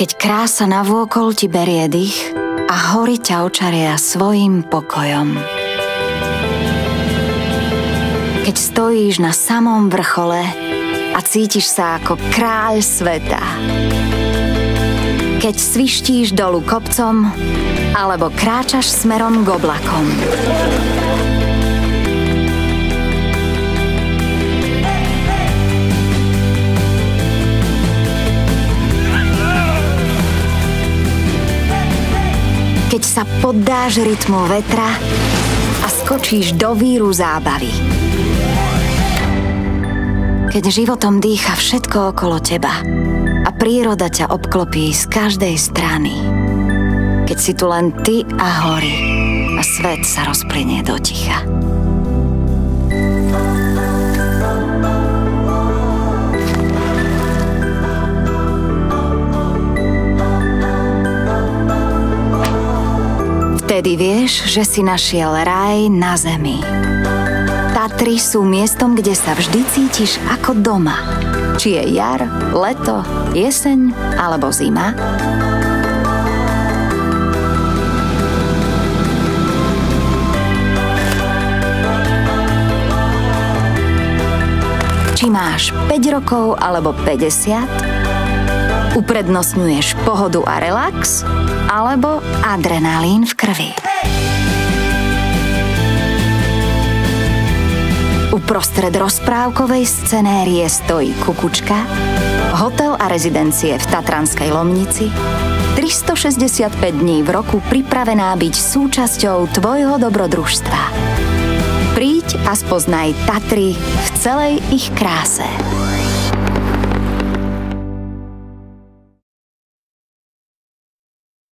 Keď krása navôkol ti berie dých a hory ťa očaria svojím pokojom. Keď stojíš na samom vrchole a cítiš sa ako kráľ sveta. Keď svištíš dolu kopcom alebo kráčaš smerom k oblakom. Keď sa poddáš rytmu vetra a skočíš do víru zábavy. Keď životom dýcha všetko okolo teba a príroda ťa obklopí z každej strany. Keď si tu len ty a hory a svet sa rozplynie do ticha. Vtedy vieš, že si našiel raj na zemi. Tatry sú miestom, kde sa vždy cítiš ako doma. Či je jar, leto, jeseň alebo zima. Či máš 5 rokov alebo 50, uprednostňuješ pohodu a relax, alebo adrenalín v krvi. Uprostred rozprávkovej scenérie stojí Kukučka, hotel a rezidencie v Tatranskej Lomnici, 365 dní v roku pripravená byť súčasťou tvojho dobrodružstva. Príď a spoznaj Tatry v celej ich kráse.